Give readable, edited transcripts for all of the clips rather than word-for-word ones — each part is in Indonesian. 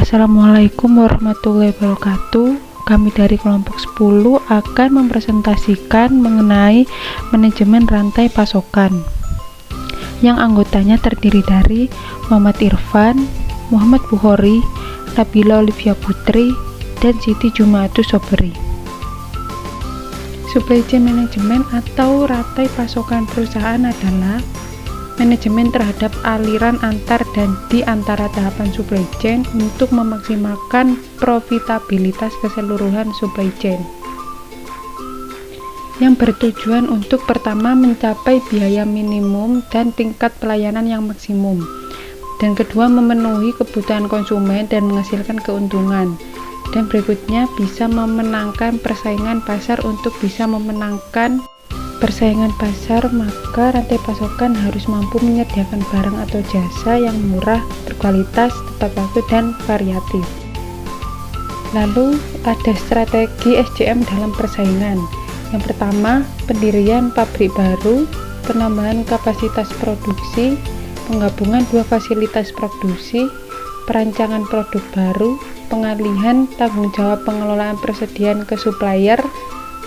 Assalamualaikum warahmatullahi wabarakatuh. Kami dari kelompok 10 akan mempresentasikan mengenai manajemen rantai pasokan yang anggotanya terdiri dari Muhammad Irfan, Muhammad Bukhari, Nabila Olivia Putri, dan Siti Jumaatus Sobri. Supply chain management atau rantai pasokan perusahaan adalah manajemen terhadap aliran antar dan di antara tahapan supply chain untuk memaksimalkan profitabilitas keseluruhan supply chain, yang bertujuan untuk pertama mencapai biaya minimum dan tingkat pelayanan yang maksimum, dan kedua memenuhi kebutuhan konsumen dan menghasilkan keuntungan, dan berikutnya bisa memenangkan persaingan pasar. Untuk bisa memenangkan persaingan pasar, maka rantai pasokan harus mampu menyediakan barang atau jasa yang murah, berkualitas, tepat waktu, dan variatif. Lalu ada strategi SCM dalam persaingan. Yang pertama, pendirian pabrik baru, penambahan kapasitas produksi, penggabungan dua fasilitas produksi, perancangan produk baru, pengalihan tanggung jawab pengelolaan persediaan ke supplier,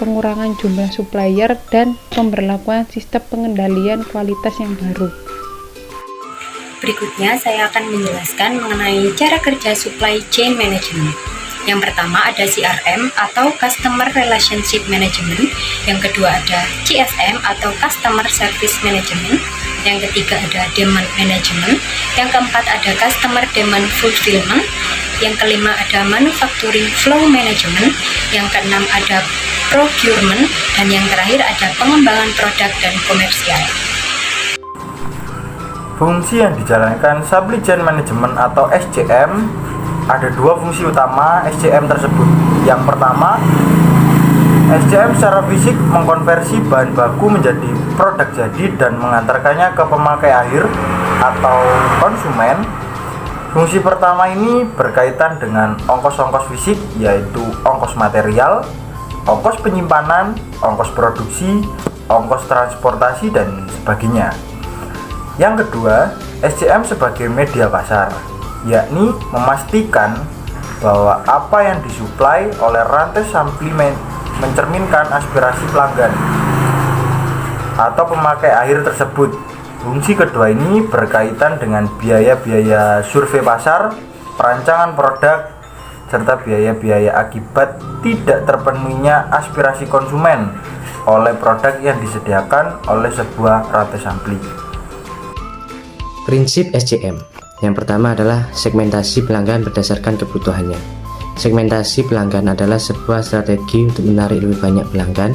pengurangan jumlah supplier, dan pemberlakuan sistem pengendalian kualitas yang baru. Berikutnya saya akan menjelaskan mengenai cara kerja supply chain management. Yang pertama ada CRM atau Customer Relationship Management, yang kedua ada CSM atau Customer Service Management, yang ketiga ada Demand Management, yang keempat ada Customer Demand Fulfillment, yang kelima ada Manufacturing Flow Management, yang keenam ada Procurement, dan yang terakhir ada pengembangan produk dan komersial. Fungsi yang dijalankan Supply Chain Management atau SCM, ada dua fungsi utama SCM tersebut. Yang pertama, SCM secara fisik mengkonversi bahan baku menjadi produk jadi dan mengantarkannya ke pemakai akhir atau konsumen. Fungsi pertama ini berkaitan dengan ongkos-ongkos fisik, yaitu ongkos material, ongkos penyimpanan, ongkos produksi, ongkos transportasi, dan sebagainya. Yang kedua, SCM sebagai media pasar, yakni memastikan bahwa apa yang disuplai oleh rantai supply mencerminkan aspirasi pelanggan atau pemakai akhir tersebut. Fungsi kedua ini berkaitan dengan biaya-biaya survei pasar, perancangan produk, serta biaya-biaya akibat tidak terpenuhinya aspirasi konsumen oleh produk yang disediakan oleh sebuah rantai supply. Prinsip SCM. Yang pertama adalah segmentasi pelanggan berdasarkan kebutuhannya. Segmentasi pelanggan adalah sebuah strategi untuk menarik lebih banyak pelanggan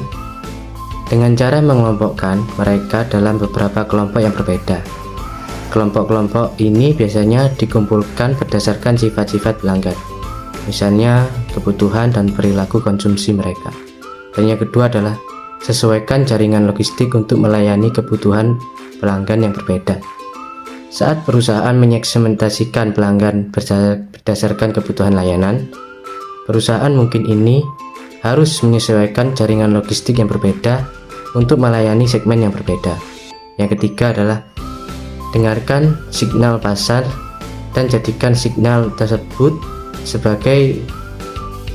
dengan cara mengelompokkan mereka dalam beberapa kelompok yang berbeda. Kelompok-kelompok ini biasanya dikumpulkan berdasarkan sifat-sifat pelanggan, misalnya kebutuhan dan perilaku konsumsi mereka. Dan yang kedua adalah sesuaikan jaringan logistik untuk melayani kebutuhan pelanggan yang berbeda. Saat perusahaan menyegmentasikan pelanggan berdasarkan kebutuhan layanan, perusahaan mungkin ini harus menyesuaikan jaringan logistik yang berbeda untuk melayani segmen yang berbeda. Yang ketiga adalah dengarkan signal pasar dan jadikan signal tersebut sebagai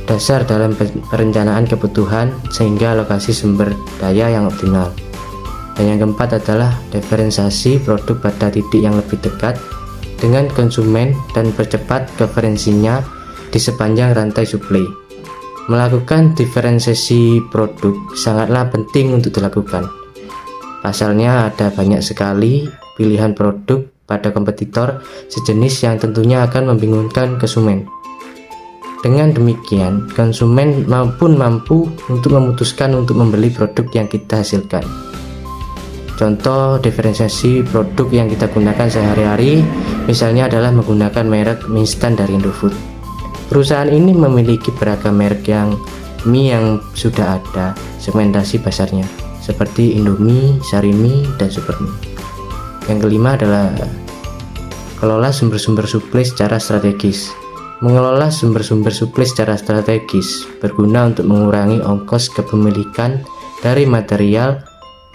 dasar dalam perencanaan kebutuhan sehingga lokasi sumber daya yang optimal. Dan yang keempat adalah diferensiasi produk pada titik yang lebih dekat dengan konsumen dan percepat referensinya di sepanjang rantai supply. Melakukan diferensiasi produk sangatlah penting untuk dilakukan. Pasalnya ada banyak sekali pilihan produk pada kompetitor sejenis yang tentunya akan membingungkan konsumen. Dengan demikian, konsumen mampu untuk memutuskan untuk membeli produk yang kita hasilkan. Contoh diferensiasi produk yang kita gunakan sehari-hari misalnya adalah menggunakan merek mie instan dari Indofood. Perusahaan ini memiliki beragam merek mie yang sudah ada segmentasi pasarnya, seperti Indomie, Sarimi, dan Supermie. Yang kelima adalah kelola sumber-sumber suplai secara strategis. Mengelola sumber-sumber suplai secara strategis berguna untuk mengurangi ongkos kepemilikan dari material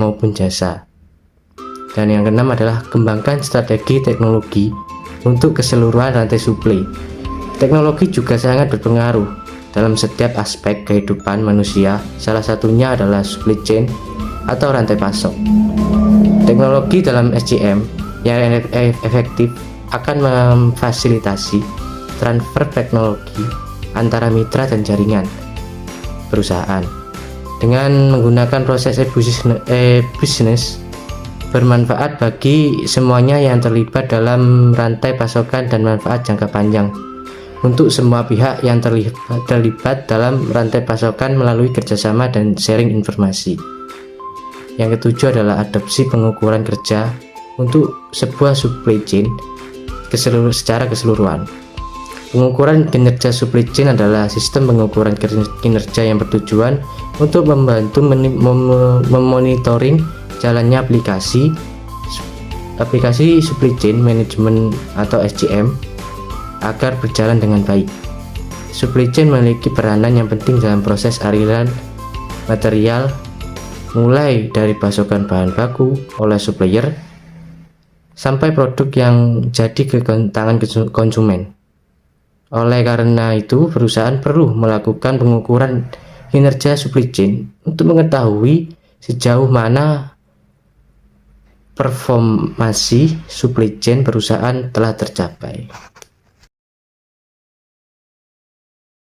maupun jasa. Dan yang keenam adalah kembangkan strategi teknologi untuk keseluruhan rantai suplai. Teknologi juga sangat berpengaruh dalam setiap aspek kehidupan manusia, salah satunya adalah supply chain atau rantai pasok. Teknologi dalam SCM yang efektif akan memfasilitasi transfer teknologi antara mitra dan jaringan perusahaan dengan menggunakan proses e-business bermanfaat bagi semuanya yang terlibat dalam rantai pasokan dan manfaat jangka panjang untuk semua pihak yang terlibat dalam rantai pasokan melalui kerjasama dan sharing informasi. Yang ketujuh adalah adopsi pengukuran kerja untuk sebuah supply chain secara keseluruhan. Pengukuran kinerja supply chain adalah sistem pengukuran kinerja yang bertujuan untuk membantu memonitoring jalannya aplikasi supply chain management atau SCM agar berjalan dengan baik. Supply chain memiliki peranan yang penting dalam proses aliran material mulai dari pasokan bahan baku oleh supplier sampai produk yang jadi ke tangan konsumen. Oleh karena itu, perusahaan perlu melakukan pengukuran kinerja supply chain untuk mengetahui sejauh mana performasi supply chain perusahaan telah tercapai.